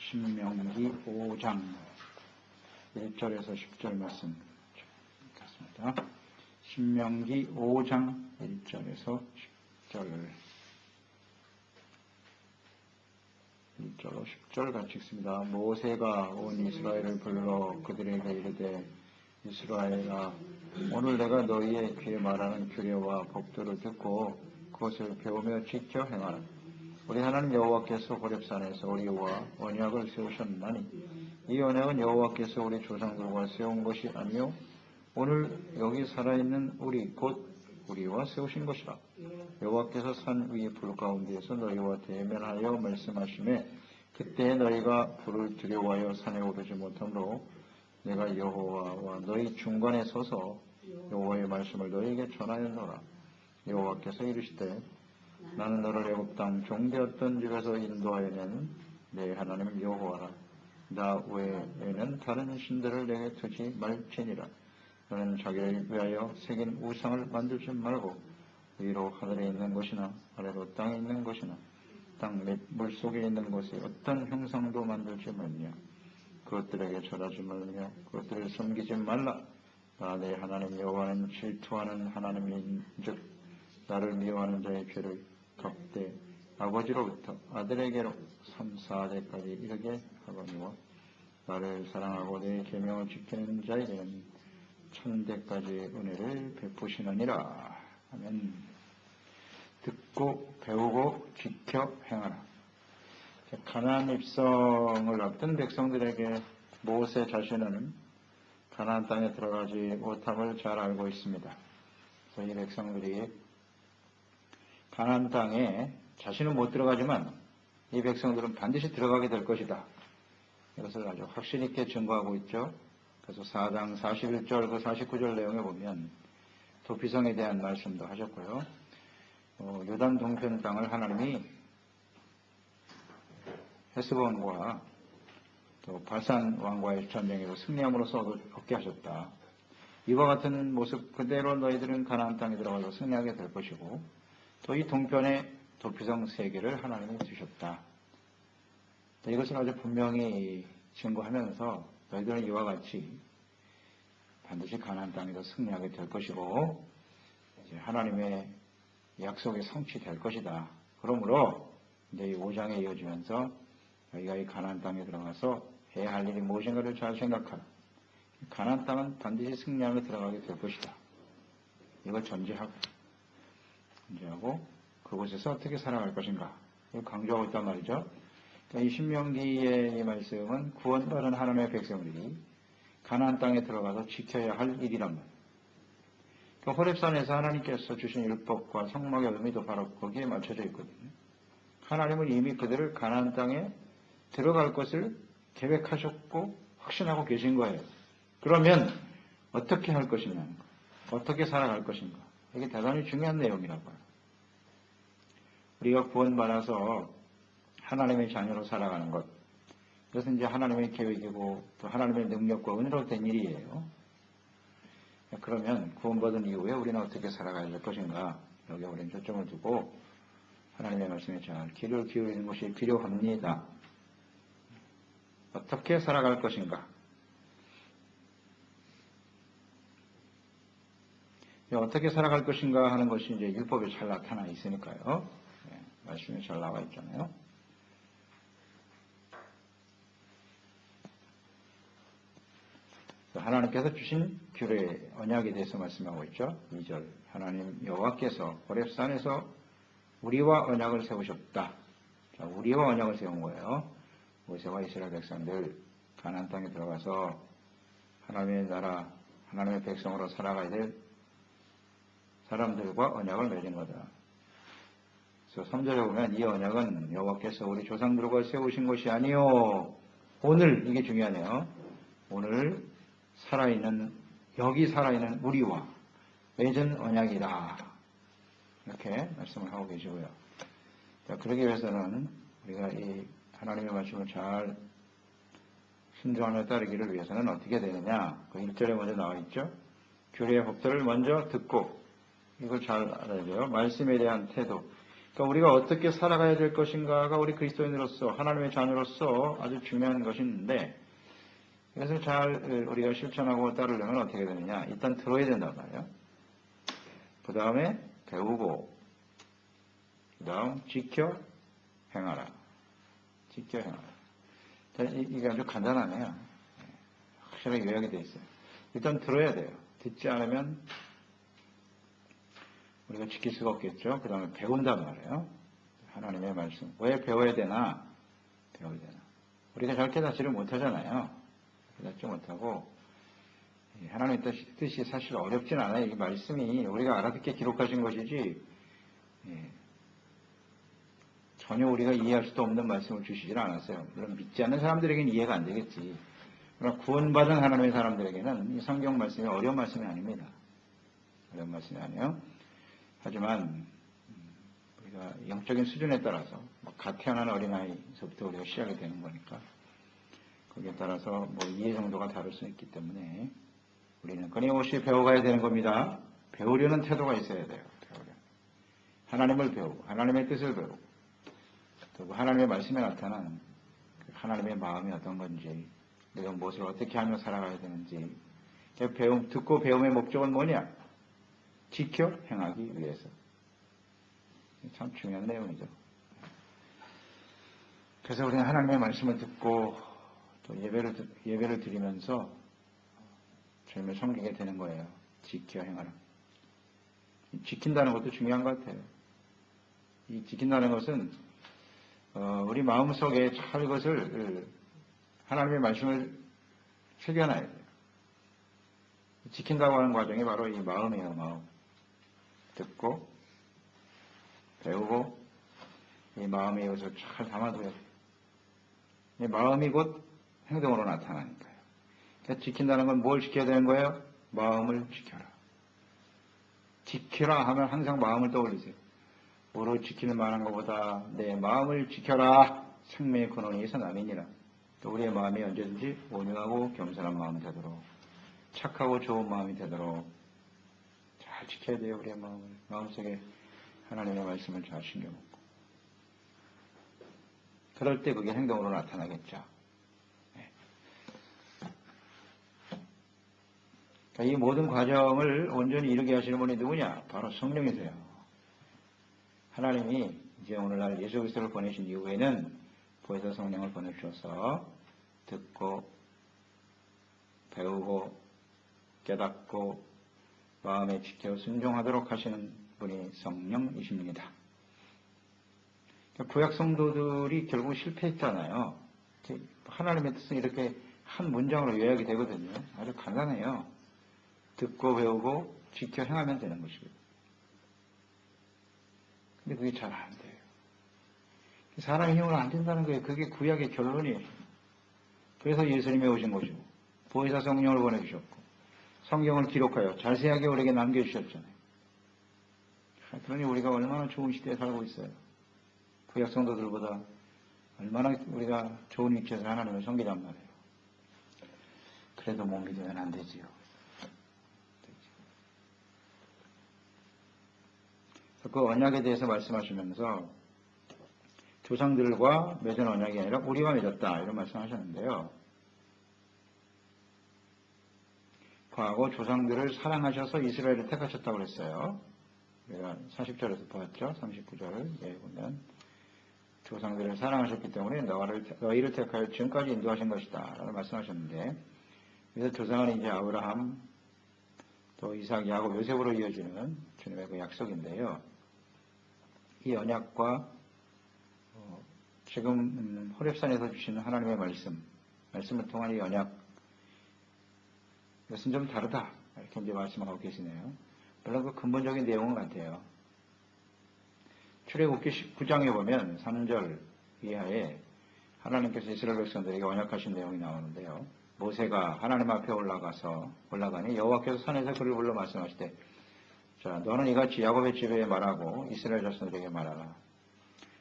신명기 5장 1절에서 10절 말씀 읽겠습니다. 신명기 5장 1절에서 10절 1절로 10절 같이 읽습니다. 모세가 온 이스라엘을 불러 그들에게 이르되 이스라엘아, 오늘 내가 너희의 귀에 말하는 규례와 법도를 듣고 그것을 배우며 지켜 행하라. 우리 하나님 여호와께서 호렙산에서 우리와 언약을 세우셨나니 이 언약은 여호와께서 우리 조상들과 세운 것이 아니요 오늘 여기 살아있는 우리 곧 우리와 세우신 것이라. 여호와께서 산 위의 불 가운데에서 너희와 대면하여 말씀하시매 그때 너희가 불을 두려워하여 산에 오르지 못하므로 내가 여호와와 너희 중간에 서서 여호와의 말씀을 너희에게 전하였노라. 여호와께서 이르시되 나는 너를 애굽 땅 종되었던 집에서 인도하여 낸 내 하나님 여호와라. 나 외에는 다른 신들을 내게 두지 말지니라. 너는 자기를 위하여 새긴 우상을 만들지 말고 위로 하늘에 있는 것이나 아래로 땅에 있는 것이나 땅 및 물속에 있는 것에 어떤 형상도 만들지 말며 그것들에게 절하지 말며 그것들을 섬기지 말라. 나 내 하나님 여호와는 질투하는 하나님인즉 나를 미워하는 자의 죄를 갚되 아버지로부터 아들에게로 3, 4대까지 이르게 하거니와 나를 사랑하고 내 계명을 지키는 자에게는 1000대까지의 은혜를 베푸시느니라. 아멘. 듣고 배우고 지켜 행하라. 가나안 입성을 앞둔 백성들에게 모세 자신은 가나안 땅에 들어가지 못함을 잘 알고 있습니다. 그래서 이 백성들이 가나안 땅에 자신은 못 들어가지만 이 백성들은 반드시 들어가게 될 것이다. 이것을 아주 확신 있게 증거하고 있죠. 그래서 4장 41절 그 49절 내용에 보면 도피성에 대한 말씀도 하셨고요. 요단 동편 땅을 하나님이 헤스본과 또 바산 왕과의 전쟁에서 승리함으로써 얻게 하셨다. 이와 같은 모습 그대로 너희들은 가나안 땅에 들어가서 승리하게 될 것이고 또 이 동편에 도피성 3개를 하나님이 주셨다. 이것을 아주 분명히 증거하면서 너희들은 이와 같이 반드시 가나안 땅에서 승리하게 될 것이고 이제 하나님의 약속이 성취될 것이다. 그러므로 이제 이 5장에 이어지면서 너희가 이 가나안 땅에 들어가서 해야 할 일이 무엇인가를 잘 생각하라. 가나안 땅은 반드시 승리하며 들어가게 될 것이다. 이걸 전제하고 그곳에서 어떻게 살아갈 것인가 이걸 강조하고 있단 말이죠. 그러니까 이 신명기의 이 말씀은 구원받은 하나님의 백성들이 가나안 땅에 들어가서 지켜야 할 일이란 말이에요. 그러니까 호렙산에서 하나님께서 주신 율법과 성막의 의미도 바로 거기에 맞춰져 있거든요. 하나님은 이미 그들을 가나안 땅에 들어갈 것을 계획하셨고 확신하고 계신 거예요. 그러면 어떻게 할 것이냐, 어떻게 살아갈 것인가, 이게 대단히 중요한 내용이라고요. 우리가 구원받아서 하나님의 자녀로 살아가는 것, 이것은 이제 하나님의 계획이고 또 하나님의 능력과 은혜로 된 일이에요. 그러면 구원받은 이후에 우리는 어떻게 살아가야 될 것인가, 여기에 우리는 초점을 두고 하나님의 말씀에 잘 귀를 기울이는 것이 필요합니다. 어떻게 살아갈 것인가, 어떻게 살아갈 것인가 하는 것이 이제 율법에 잘 나타나 있으니까요. 말씀에 잘 나와 있잖아요. 하나님께서 주신 규례, 언약에 대해서 말씀하고 있죠. 2절 하나님 여호와께서 호렙산에서 우리와 언약을 세우셨다. 자, 우리와 언약을 세운 거예요. 모세와 이스라엘 백성들 가나안 땅에 들어가서 하나님의 나라, 하나님의 백성으로 살아가야 될 사람들과 언약을 맺은 거다. 그래서 3절에 보면 이 언약은 여호와께서 우리 조상들과 세우신 것이 아니요 오늘, 이게 중요하네요. 오늘 살아있는, 여기 살아있는 우리와 맺은 언약이다. 이렇게 말씀을 하고 계시고요. 자, 그러기 위해서는 우리가 이 하나님의 말씀을 잘 순종하며 따르기를 위해서는 어떻게 되느냐. 그 1절에 먼저 나와 있죠. 규례의 법들을 먼저 듣고, 이걸 잘 알아야 돼요. 말씀에 대한 태도. 그러니까 우리가 어떻게 살아가야 될 것인가가 우리 그리스도인으로서 하나님의 자녀로서 아주 중요한 것인데 그래서 잘 우리가 실천하고 따르려면 어떻게 되느냐. 일단 들어야 된단 말이에요. 그 다음에 배우고 그 다음 지켜 행하라. 지켜 행하라. 이게 아주 간단하네요. 확실하게 요약이 되어 있어요. 일단 들어야 돼요. 듣지 않으면 우리가 지킬 수가 없겠죠. 그 다음에 배운단 말이에요. 하나님의 말씀. 왜 배워야 되나? 배워야 되나? 우리가 잘 깨닫지를 못하잖아요. 깨닫지 못하고 하나님의 뜻이 사실 어렵진 않아요. 이 말씀이 우리가 알아듣게 기록하신 것이지 전혀 우리가 이해할 수도 없는 말씀을 주시질 않았어요. 물론 믿지 않는 사람들에게는 이해가 안 되겠지. 그러나 구원받은 하나님의 사람들에게는 이 성경 말씀이 어려운 말씀이 아닙니다. 어려운 말씀이 아니에요. 하지만 우리가 영적인 수준에 따라서 갓 태어난 어린아이서부터 우리가 시작이 되는 거니까 거기에 따라서 이해 정도가 다를 수 있기 때문에 우리는 끊임없이 배워가야 되는 겁니다. 배우려는 태도가 있어야 돼요. 하나님을 배우고 하나님의 뜻을 배우고 또 하나님의 말씀에 나타난 하나님의 마음이 어떤 건지 내가 무엇을 어떻게 하며 살아가야 되는지 듣고 배움의 목적은 뭐냐? 지켜 행하기 위해서. 참 중요한 내용이죠. 그래서 우리는 하나님의 말씀을 듣고 또 예배를 드리면서 주님을 섬기게 되는 거예요. 지켜 행하라. 지킨다는 것도 중요한 것 같아요. 이 지킨다는 것은 우리 마음속에 잘 이것을 하나님의 말씀을 새겨놔야 돼요. 지킨다고 하는 과정이 바로 이 마음이에요. 마음. 듣고 배우고 이 마음에 이것을 잘 담아둬야 돼요. 이 마음이 곧 행동으로 나타나니까요. 그러니까 지킨다는 건 뭘 지켜야 되는 거예요? 마음을 지켜라. 지키라 하면 항상 마음을 떠올리세요. 오로 지키는 만한 것보다 내 마음을 지켜라. 생명의 근원이 있어 남이니라. 또 우리의 마음이 언제든지 온유하고 겸손한 마음이 되도록 착하고 좋은 마음이 되도록 잘 지켜야 돼요. 우리의 마음을. 마음속에 하나님의 말씀을 잘 신겨놓고 그럴 때 그게 행동으로 나타나겠죠. 그러니까 이 모든 과정을 온전히 이루게 하시는 분이 누구냐? 바로 성령이세요. 하나님이 이제 오늘날 예수 그리스도를 보내신 이후에는 보혜사 성령을 보내주셔서 듣고 배우고 깨닫고 마음에 지켜 순종하도록 하시는 분이 성령이십니다. 구약 성도들이 결국 실패했잖아요. 하나님의 뜻은 이렇게 한 문장으로 요약이 되거든요. 아주 간단해요. 듣고 배우고 지켜 행하면 되는 것이고요. 근데 그게 잘 안 돼요. 사람의 힘으로 안 된다는 거예요. 그게 구약의 결론이에요. 그래서 예수님이 오신 것이고 보혜사 성령을 보내주셨고 성경을 기록하여 자세하게 우리에게 남겨주셨잖아요. 그러니 우리가 얼마나 좋은 시대에 살고 있어요. 구약 성도들보다 얼마나 우리가 좋은 위치에서 하나님을 섬기단 말이에요. 그래도 못 믿으면 안 되지요. 그 언약에 대해서 말씀하시면서 조상들과 맺은 언약이 아니라 우리와 맺었다 이런 말씀하셨는데요. 과거 조상들을 사랑하셔서 이스라엘을 택하셨다고 그랬어요. 우리가 40절에서 보았죠. 39절을 보면 조상들을 사랑하셨기 때문에 너희를 택하여 지금까지 인도하신 것이다 라고 말씀하셨는데 그래서 조상은 이제 아브라함 또 이삭, 야곱, 요셉으로 이어지는 주님의 그 약속인데요. 이 언약과 지금 호렙산에서 주시는 하나님의 말씀을 통한 이 언약 이것은 좀 다르다 이렇게 이제 말씀하고 계시네요. 물론 그 근본적인 내용은 같아요. 출애굽기 19장에 보면 3절 이하에 하나님께서 이스라엘 백성들에게 언약하신 내용이 나오는데요. 모세가 하나님 앞에 올라가니 여호와께서 산에서 그를 불러 말씀하시되 자, 너는 이같이 야곱의 집에 말하고 이스라엘 자손들에게 말하라.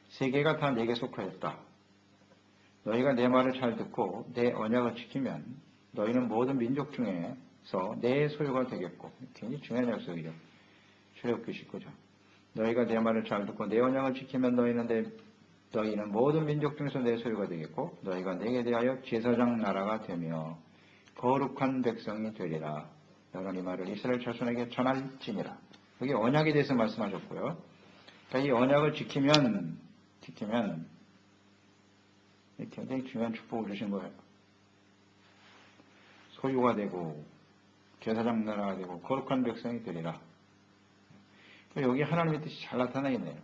세계가 다 내게 속하였다. 너희가 내 말을 잘 듣고 내 언약을 지키면 너희는 모든 민족 중에서 내 소유가 되겠고 굉장히 중요한 약속이죠. 출애굽기 19장. 너희가 내 말을 잘 듣고 내 언약을 지키면 너희는 모든 민족 중에서 내 소유가 되겠고 너희가 내게 대하여 제사장 나라가 되며 거룩한 백성이 되리라. 너는 이 말을 이스라엘 자손에게 전할지니라. 여기 언약에 대해서 말씀하셨고요. 그러니까 이 언약을 지키면 굉장히 중요한 축복을 주신 거예요. 소유가 되고 제사장 나라가 되고 거룩한 백성이 되리라. 여기 하나님의 뜻이 잘 나타나 있네요.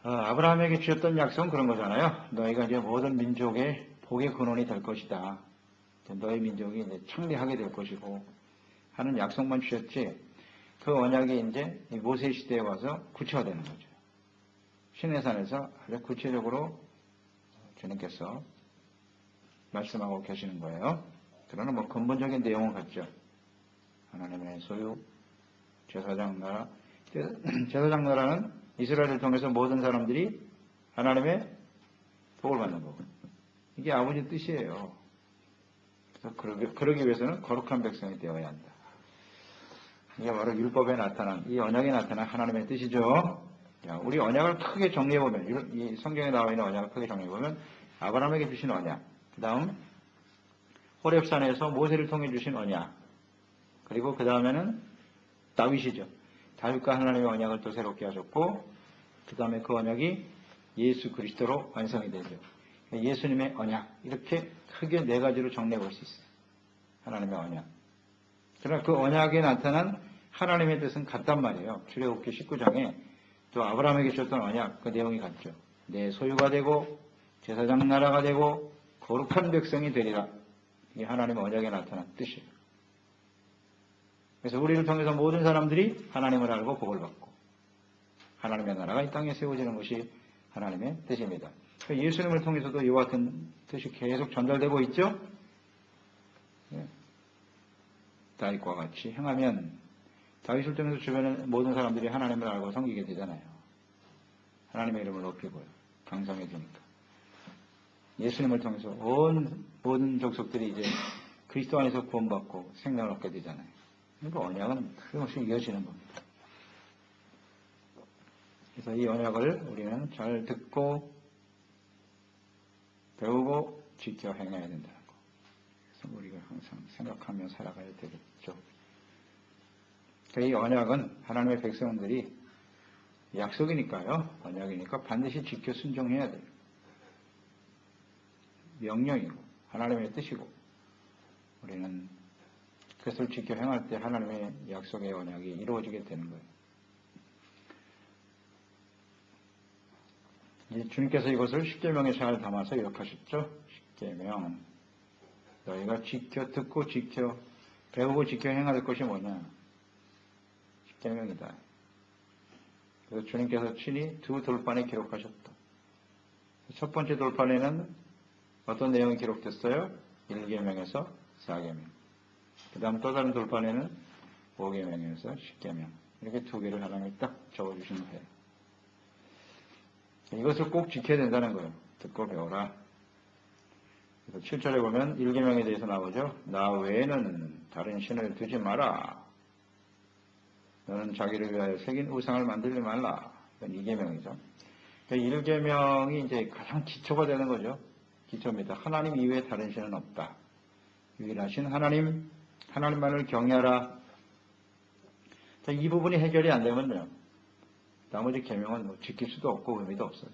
아브라함에게 주셨던 약속은 그런 거잖아요. 너희가 이제 모든 민족의 복의 근원이 될 것이다. 너희 민족이 이제 창대하게 될 것이고 하는 약속만 주셨지. 그 언약이 이제 모세 시대에 와서 구체화되는 거죠. 시내산에서 아주 구체적으로 주님께서 말씀하고 계시는 거예요. 그러나 뭐 근본적인 내용은 같죠. 하나님의 소유, 제사장 나라. 제사장 나라는 이스라엘을 통해서 모든 사람들이 하나님의 복을 받는 거고. 이게 아버지 뜻이에요. 그래서 그러기 위해서는 거룩한 백성이 되어야 한다. 이게 바로 율법에 나타난, 이 언약에 나타난 하나님의 뜻이죠. 우리 언약을 크게 정리해보면, 이 성경에 나와 있는 언약을 크게 정리해보면, 아브라함에게 주신 언약, 그 다음 호렙산에서 모세를 통해 주신 언약, 그리고 그 다음에는 다윗이죠. 다윗과 하나님의 언약을 또 새롭게 하셨고, 그 다음에 그 언약이 예수 그리스도로 완성이 되죠. 예수님의 언약, 이렇게 크게 네 가지로 정리해 볼 수 있어요. 하나님의 언약. 그러나 그 언약에 나타난 하나님의 뜻은 같단 말이에요. 출애굽기 19장에 또 아브라함에게 주셨던 언약, 그 내용이 같죠. 내 소유가 되고 제사장 나라가 되고 거룩한 백성이 되리라. 이게 하나님의 언약에 나타난 뜻이에요. 그래서 우리를 통해서 모든 사람들이 하나님을 알고 복을 받고 하나님의 나라가 이 땅에 세워지는 것이 하나님의 뜻입니다. 예수님을 통해서도 이와 같은 뜻이 계속 전달되고 있죠. 다윗과 같이 행하면 다윗을 통해서 주변의 모든 사람들이 하나님을 알고 섬기게 되잖아요. 하나님의 이름을 높이고요. 강성해지니까. 예수님을 통해서 온 모든 족속들이 이제 그리스도 안에서 구원받고 생명을 얻게 되잖아요. 그러니까 언약은 끊임없이 이어지는 겁니다. 그래서 이 언약을 우리는 잘 듣고 배우고 지켜 행해야 된다는 거. 그래서 우리가 항상 생각하며 살아가야 되겠죠. 이 언약은 하나님의 백성들이 약속이니까요. 언약이니까 반드시 지켜 순종해야 돼요. 명령이고 하나님의 뜻이고 우리는 그것을 지켜 행할 때 하나님의 약속의 언약이 이루어지게 되는 거예요. 주님께서 이것을 십계명에 잘 담아서 기록하셨죠. 십계명. 너희가 지켜 듣고 지켜 배우고 지켜 행할 것이 뭐냐. 십계명이다. 그래서 주님께서 친히 두 돌판에 기록하셨다. 첫 번째 돌판에는 어떤 내용이 기록됐어요? 1계명에서 4계명. 그 다음 또 다른 돌판에는 5계명에서 10계명. 이렇게 두 개를 하나님이 딱 적어주신 거예요. 이것을 꼭 지켜야 된다는 거예요. 듣고 배워라. 그래서 7절에 보면 1계명에 대해서 나오죠. 나 외에는 다른 신을 두지 마라. 너는 자기를 위하여 새긴 우상을 만들지 말라. 이건 2계명이죠. 1계명이 이제 가장 기초가 되는 거죠. 기초입니다. 하나님 이외에 다른 신은 없다. 유일하신 하나님만을 경외하라. 이 부분이 해결이 안 되면요. 나머지 계명은 뭐 지킬 수도 없고 의미도 없어요.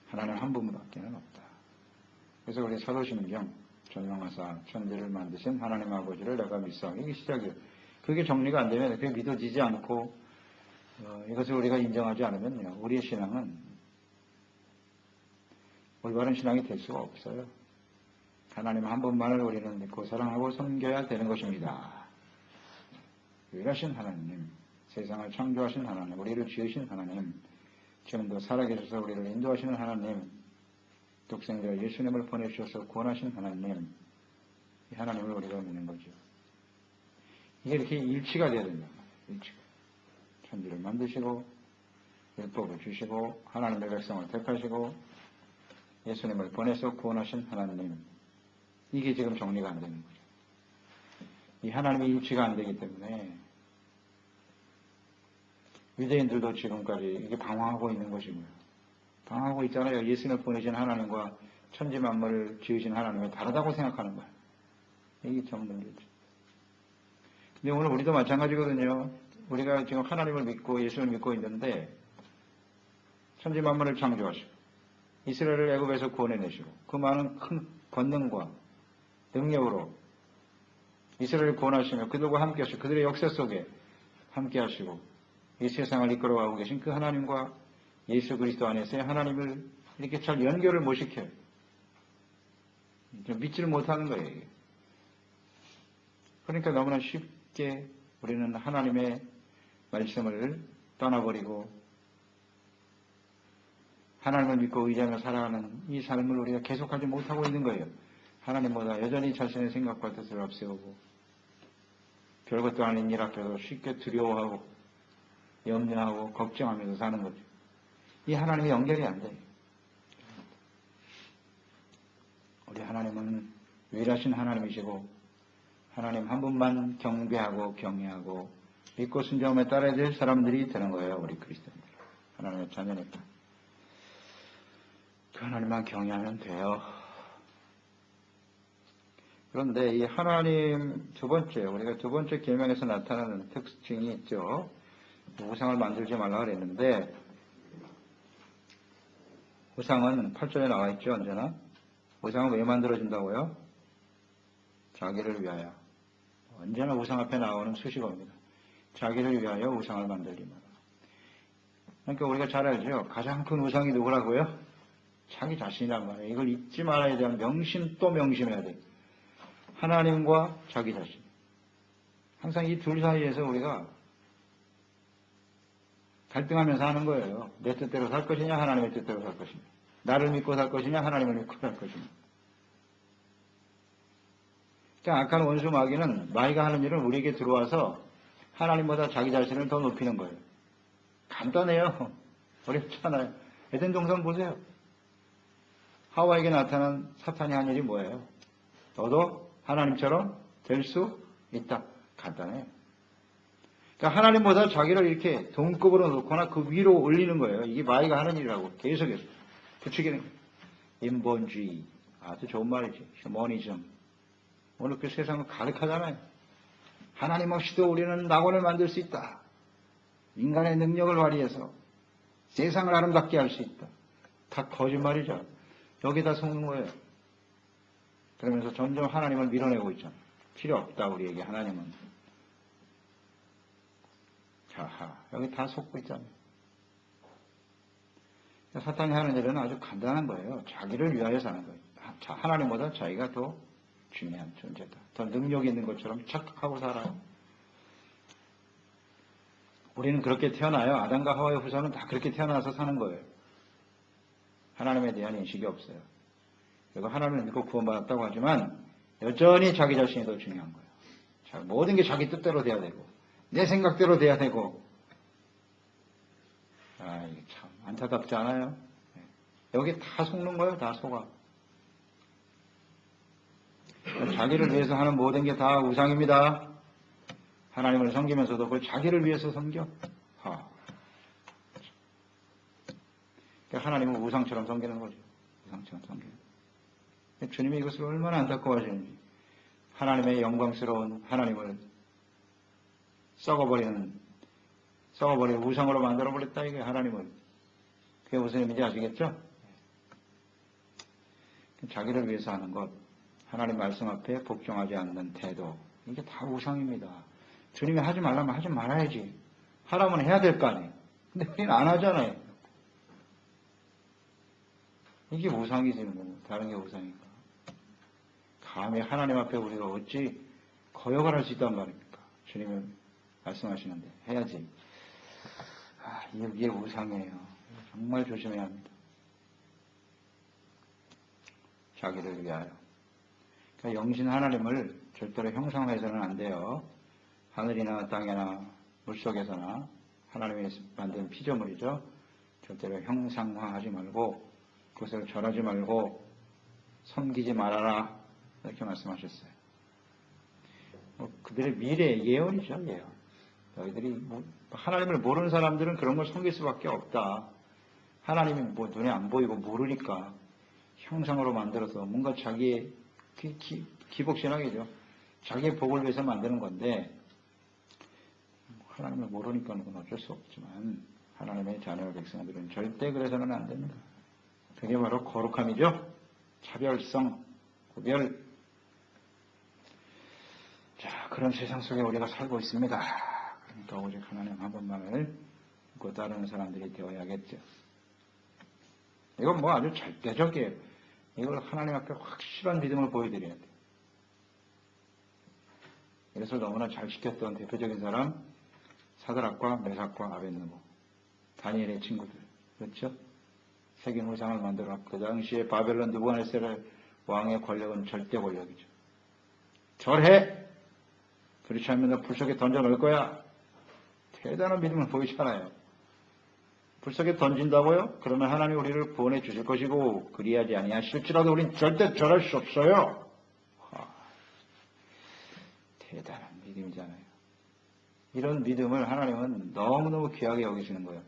하나님 한 분밖에는 없다. 그래서 우리 사도신경 전명하사 천지를 만드신 하나님 아버지를 내가 믿사오니 이게 시작이에요. 그게 정리가 안 되면 그게 믿어지지 않고 이것을 우리가 인정하지 않으면요. 우리의 신앙은 올바른 신앙이 될 수가 없어요. 하나님 한 분만을 우리는 믿고 사랑하고 섬겨야 되는 것입니다. 유일하신 하나님, 세상을 창조하신 하나님, 우리를 지으신 하나님, 지금도 살아계셔서 우리를 인도하시는 하나님, 독생자 예수님을 보내주셔서 구원하신 하나님, 이 하나님을 우리가 믿는 거죠. 이게 이렇게 일치가 돼야 된다. 일치가. 천지를 만드시고 율법을 주시고 하나님의 백성을 택하시고 예수님을 보내서 구원하신 하나님, 이게 지금 정리가 안 되는 거죠. 이 하나님의 일치가 안 되기 때문에 유대인들도 지금까지 이게 방황하고 있는 것이고요. 방황하고 있잖아요. 예수님을 보내신 하나님과 천지 만물을 지으신 하나님이 다르다고 생각하는 거예요. 이게 전 문제죠. 근데 오늘 우리도 마찬가지거든요. 우리가 지금 하나님을 믿고 예수를 믿고 있는데 천지 만물을 창조하시고 이스라엘을 애굽에서 구원해내시고 그 많은 큰 권능과 능력으로 이스라엘을 구원하시며 그들과 함께 하시고 그들의 역사 속에 함께 하시고 이 세상을 이끌어가고 계신 그 하나님과 예수 그리스도 안에서의 하나님을 이렇게 잘 연결을 못 시켜요. 믿지를 못하는 거예요. 이게. 그러니까 너무나 쉽게 우리는 하나님의 말씀을 떠나버리고 하나님을 믿고 의지하며 살아가는 이 삶을 우리가 계속하지 못하고 있는 거예요. 하나님보다 여전히 자신의 생각과 뜻을 앞세우고 별것도 아닌 일 앞에서 쉽게 두려워하고 염려하고 걱정하면서 사는 거죠. 이 하나님이 연결이 안 돼요. 우리 하나님은 유일하신 하나님이시고 하나님 한 분만 경배하고 경외하고 믿고 순종하며 따라야 될 사람들이 되는 거예요. 우리 그리스도인들. 하나님의 자녀니까. 그 하나님만 경외하면 돼요. 그런데 이 하나님 두 번째, 우리가 두 번째 계명에서 나타나는 특징이 있죠. 우상을 만들지 말라 그랬는데 우상은 8절에 나와 있죠. 언제나. 우상은 왜 만들어진다고요? 자기를 위하여. 언제나 우상 앞에 나오는 수식어입니다. 자기를 위하여 우상을 만들지 마라. 그러니까 우리가 잘 알죠. 가장 큰 우상이 누구라고요? 자기 자신이란 말이에요. 이걸 잊지 말아야 되는 명심 또 명심해야 돼요. 하나님과 자기 자신. 항상 이 둘 사이에서 우리가 갈등하면서 하는 거예요. 내 뜻대로 살 것이냐 하나님의 뜻대로 살 것이냐. 나를 믿고 살 것이냐 하나님을 믿고 살 것이냐. 그러니까 악한 원수 마귀는 마귀가 하는 일은 우리에게 들어와서 하나님보다 자기 자신을 더 높이는 거예요. 간단해요. 어렵잖아요. 에덴 동산 보세요. 하와에게 나타난 사탄이 한 일이 뭐예요? 너도 하나님처럼 될 수 있다. 간단해요. 그러니까 하나님보다 자기를 이렇게 동급으로 놓거나 그 위로 올리는 거예요. 이게 마귀가 하는 일이라고 계속해서 부추기는 거예요. 인본주의. 아주 좋은 말이지. 휴머니즘. 오늘 그 세상을 가득하잖아요. 하나님 없이도 우리는 낙원을 만들 수 있다. 인간의 능력을 발휘해서 세상을 아름답게 할 수 있다. 다 거짓말이죠. 여기다 속는 거예요. 그러면서 점점 하나님을 밀어내고 있잖아요. 필요 없다 우리에게 하나님은. 자하, 여기 다 속고 있잖아요. 사탄이 하는 일은 아주 간단한 거예요. 자기를 위하여 사는 거예요. 하나님보다 자기가 더 중요한 존재다. 더 능력이 있는 것처럼 착각하고 살아요. 우리는 그렇게 태어나요. 아담과 하와의 후손은 다 그렇게 태어나서 사는 거예요. 하나님에 대한 인식이 없어요. 그리고 하나님을 믿고 구원받았다고 하지만 여전히 자기 자신이 더 중요한 거예요. 모든 게 자기 뜻대로 돼야 되고 내 생각대로 돼야 되고 이게 참 안타깝지 않아요? 여기 다 속는 거예요. 다 속아. 자기를 위해서 하는 모든 게 다 우상입니다. 하나님을 섬기면서도 그 자기를 위해서 섬겨. 그러니까 하나님은 우상처럼 섬기는 거죠. 우상처럼 섬기는. 주님이 이것을 얼마나 안타까워하시는지. 하나님의 영광스러운 하나님을 썩어버린 우상으로 만들어버렸다 이게 하나님을. 그게 무슨 의미인지 아시겠죠? 자기를 위해서 하는 것, 하나님 말씀 앞에 복종하지 않는 태도, 이게 다 우상입니다. 주님이 하지 말라면 하지 말아야지. 하라면 해야 될 거 아니에요. 근데 우리는 안 하잖아요. 이게 우상이지 뭐 다른 게 우상인가. 감히 하나님 앞에 우리가 어찌 거역을 할 수 있단 말입니까? 주님은 말씀하시는데 해야지. 이게 우상이에요. 정말 조심해야 합니다. 자기를 위하여. 그러니까 영신 하나님을 절대로 형상화해서는 안 돼요. 하늘이나 땅이나 물속에서나 하나님이 만든 피조물이죠. 절대로 형상화하지 말고 그것을 절하지 말고 섬기지 말아라 이렇게 말씀하셨어요. 그들의 미래의 예언이죠. 예언. 너희들이 하나님을 모르는 사람들은 그런 걸 섬길 수밖에 없다. 하나님이 눈에 안 보이고 모르니까 형상으로 만들어서 뭔가 자기의 기복신앙이죠. 자기의 복을 위해서 만드는 건데 하나님을 모르니까 그건 어쩔 수 없지만 하나님의 자녀 백성들은 절대 그래서는 안 됩니다. 그게 바로 거룩함이죠. 차별성, 구별. 자, 그런 세상 속에 우리가 살고 있습니다. 그러니까 오직 하나님 한 분만을 믿고 따르는 사람들이 되어야겠죠. 이건 아주 절대적이에요. 이걸 하나님 앞에 확실한 믿음을 보여드려야 돼요. 이것을 너무나 잘 지켰던 대표적인 사람, 사드락과 메삭과 아벳느고, 다니엘의 친구들, 그렇죠? 새긴 우상을 만들어 그 당시에 바벨론 느부갓네살 왕의 권력은 절대 권력이죠. 절해! 그렇지 않으면 너 불 속에 던져 넣을 거야. 대단한 믿음을 보이잖아요. 불 속에 던진다고요? 그러면 하나님 우리를 구원해 주실 것이고 그리하지 아니하실지라도 우린 절대 절할 수 없어요. 대단한 믿음이잖아요. 이런 믿음을 하나님은 너무너무 귀하게 여기시는 거예요.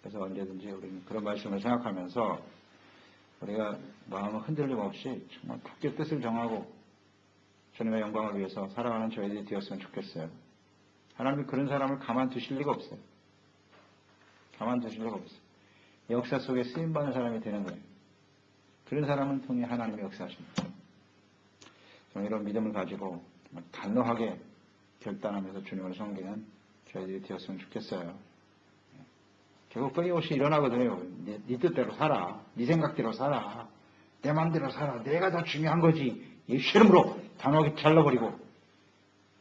그래서 언제든지 우리는 그런 말씀을 생각하면서 우리가 마음을 흔들림 없이 정말 굳게 뜻을 정하고 주님의 영광을 위해서 살아가는 저희들이 되었으면 좋겠어요. 하나님이 그런 사람을 가만두실 리가 없어요. 가만두실 리가 없어요. 역사 속에 쓰임받는 사람이 되는 거예요. 그런 사람을 통해 하나님이 역사하십니다. 저는 이런 믿음을 가지고 단호하게 결단하면서 주님을 섬기는 저희들이 되었으면 좋겠어요. 결국 끊임없이 일어나거든요. 네 뜻대로 살아. 네 생각대로 살아. 내 마음대로 살아. 내가 더 중요한 거지. 이 시름으로 단호하게 잘라버리고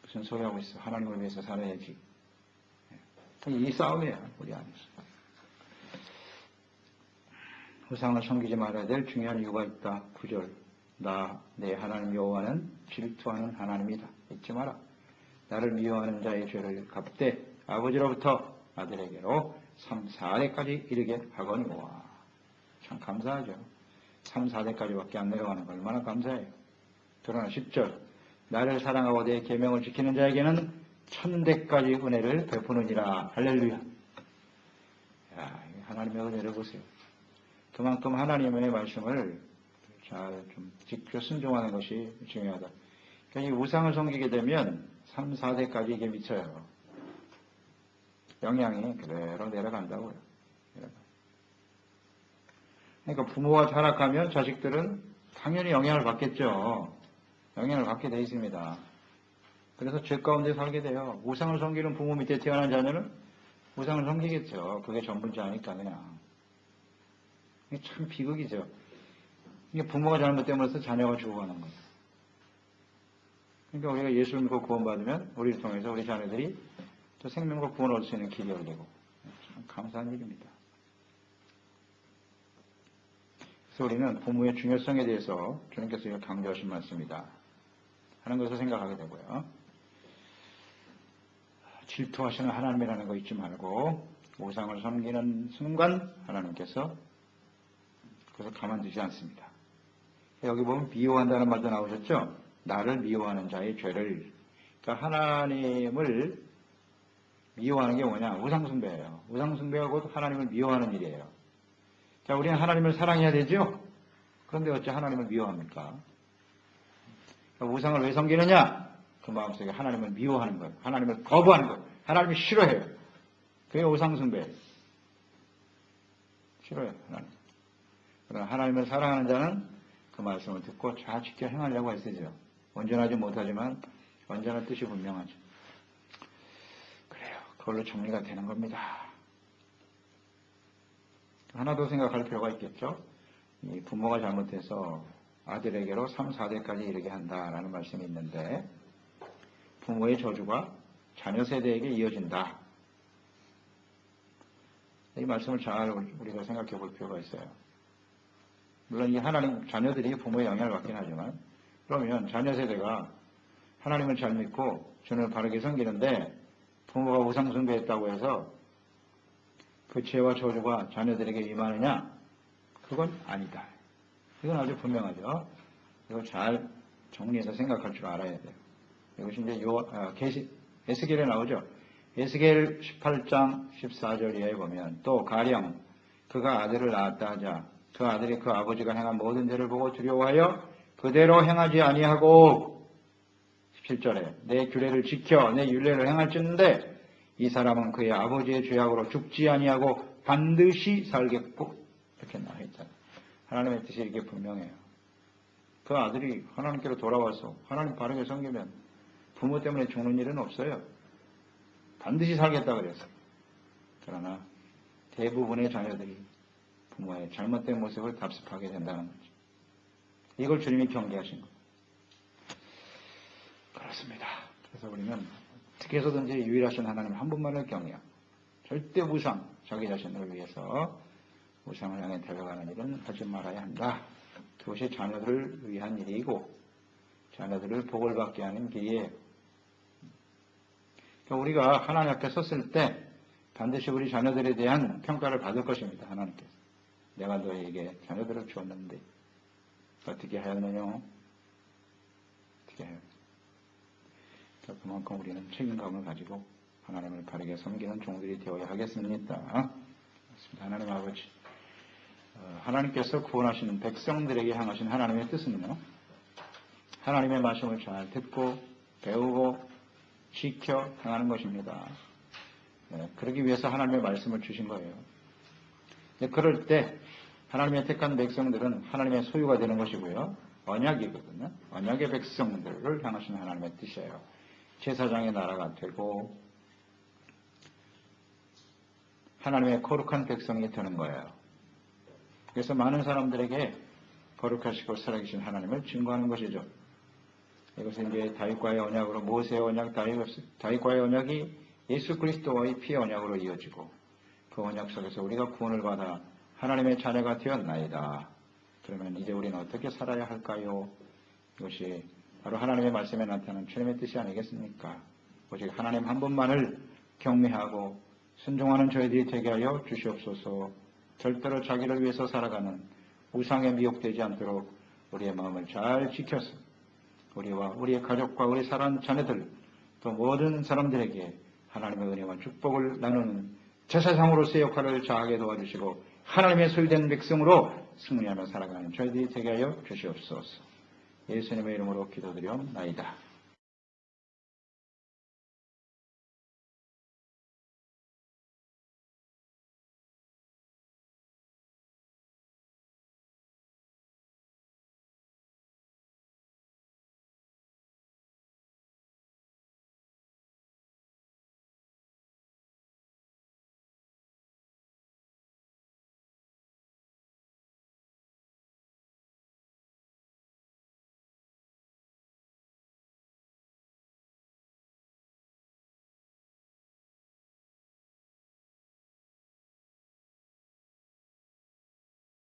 무슨 소리 하고 있어. 하나님을 위해서 살아야지. 이 싸움이에요. 우리 안에서. 우상을 섬기지 말아야 될 중요한 이유가 있다. 9절. 내 하나님 여호와는 질투하는 하나님이다. 잊지 마라. 나를 미워하는 자의 죄를 갚되 아버지로부터 아들에게로 3, 4대까지 이르게 하거니와. 참 감사하죠. 3, 4대까지밖에 안 내려가는 거 얼마나 감사해요. 그러나 10절. 나를 사랑하고 내 계명을 지키는 자에게는 1000대까지 은혜를 베푸느니라. 할렐루야. 야, 하나님의 은혜를 보세요. 그만큼 하나님의 말씀을 잘 좀 지켜 순종하는 것이 중요하다. 그러니까 이 우상을 섬기게 되면 3, 4대까지 이게 미쳐요. 영향이 그대로 내려간다고요. 그러니까 부모가 타락하면 자식들은 당연히 영향을 받겠죠. 영향을 받게 되어 있습니다. 그래서 죄 가운데 살게 돼요. 우상을 섬기는 부모 밑에 태어난 자녀는 우상을 섬기겠죠. 그게 전부지 아니까 그냥. 이게 참 비극이죠. 이게 부모가 잘못됨으로써 자녀가 죽어가는 거예요. 그러니까 우리가 예수를 믿고 구원받으면 우리를 통해서 우리 자녀들이 또 생명과 구원을 얻을 수 있는 길이 열리고 참 감사한 일입니다. 그래서 우리는 부모의 중요성에 대해서 주님께서 이렇게 강조하신 말씀이다 하는 것을 생각하게 되고요. 질투하시는 하나님이라는 거 잊지 말고 우상을 섬기는 순간 하나님께서 그래서 가만두지 않습니다. 여기 보면 미워한다는 말도 나오셨죠? 나를 미워하는 자의 죄를. 그러니까 하나님을 미워하는 게 뭐냐? 우상숭배예요. 우상숭배하고 하나님을 미워하는 일이에요. 자, 우리는 하나님을 사랑해야 되죠? 그런데 어째 하나님을 미워합니까? 그러니까 우상을 왜 섬기느냐? 그 마음속에 하나님을 미워하는 거예요. 하나님을 거부하는 거예요. 하나님을 싫어해요. 그게 우상숭배예요. 싫어요, 하나님. 그러나 하나님을 사랑하는 자는 그 말씀을 듣고 잘 지켜 행하려고 애쓰죠. 온전하지 못하지만 언제나 뜻이 분명하죠. 그래요. 그걸로 정리가 되는 겁니다. 하나 더 생각할 필요가 있겠죠. 이 부모가 잘못해서 아들에게로 3, 4대까지 이르게 한다라는 말씀이 있는데 부모의 저주가 자녀 세대에게 이어진다. 이 말씀을 잘 우리가 생각해 볼 필요가 있어요. 물론 이 하나님 자녀들이 부모의 영향을 받긴 하지만 그러면 자녀 세대가 하나님을 잘 믿고 주님을 바르게 섬기는데 부모가 우상숭배했다고 해서 그 죄와 저주가 자녀들에게 임하느냐? 그건 아니다. 이건 아주 분명하죠. 이걸 잘 정리해서 생각할 줄 알아야 돼요. 이것이 이제 에스겔에 나오죠. 에스겔 18장 14절 이하에 보면 또 가령 그가 아들을 낳았다 하자 그 아들이 그 아버지가 행한 모든 죄를 보고 두려워하여 그대로 행하지 아니하고 17절에 내 규례를 지켜 내 율례를 행할지는데 이 사람은 그의 아버지의 죄악으로 죽지 아니하고 반드시 살겠고 이렇게 나와 있잖아요. 하나님의 뜻이 이렇게 분명해요. 그 아들이 하나님께로 돌아와서 하나님 바르게 섬기면 부모 때문에 죽는 일은 없어요. 반드시 살겠다 그랬어요. 그러나 대부분의 자녀들이 부모의 잘못된 모습을 답습하게 된다는 거죠. 이걸 주님이 경계하신 거예요. 그렇습니다. 그래서 우리는 어떻게 해서든지 유일하신 하나님 한 분만을 경외하고 절대 우상, 자기 자신을 위해서 우상을 향해 데려가는 일은 하지 말아야 한다. 그것이 자녀들을 위한 일이고 자녀들을 복을 받게 하는 길이에요. 그러니까 우리가 하나님 앞에 섰을 때 반드시 우리 자녀들에 대한 평가를 받을 것입니다. 하나님께서. 내가 너에게 자녀들을 주었는데 어떻게 하였느냐? 어떻게 해요? 그만큼 우리는 책임감을 가지고 하나님을 바르게 섬기는 종들이 되어야 하겠습니다. 하나님 아버지, 하나님께서 구원하시는 백성들에게 향하신 하나님의 뜻은요, 하나님의 말씀을 잘 듣고 배우고 지켜 행하는 것입니다. 그러기 위해서 하나님의 말씀을 주신 거예요. 그럴 때 하나님의 택한 백성들은 하나님의 소유가 되는 것이고요. 언약이거든요. 언약의 백성들을 향하신 하나님의 뜻이에요. 제사장의 나라가 되고 하나님의 거룩한 백성이 되는 거예요. 그래서 많은 사람들에게 거룩하시고 살아계신 하나님을 증거하는 것이죠. 이것은 이제 다윗과의 언약으로 모세의 언약, 다윗과의 언약이 예수 그리스도와의 피의 언약으로 이어지고 그 언약 속에서 우리가 구원을 받아 하나님의 자녀가 되었나이다. 그러면 이제 우리는 어떻게 살아야 할까요? 이것이 바로 하나님의 말씀에 나타나는 주님의 뜻이 아니겠습니까? 오직 하나님 한 분만을 경외하고 순종하는 저희들이 되게 하여 주시옵소서. 절대로 자기를 위해서 살아가는 우상에 미혹되지 않도록 우리의 마음을 잘 지켜서 우리와 우리의 가족과 우리 사랑하는 자녀들 또 모든 사람들에게 하나님의 은혜와 축복을 나누는 제사장으로서의 역할을 다하게 도와주시고 하나님의 소유된 백성으로 승리하며 살아가는 저희들이 되게 하여 주시옵소서. 예수님의 이름으로 기도드리옵나이다.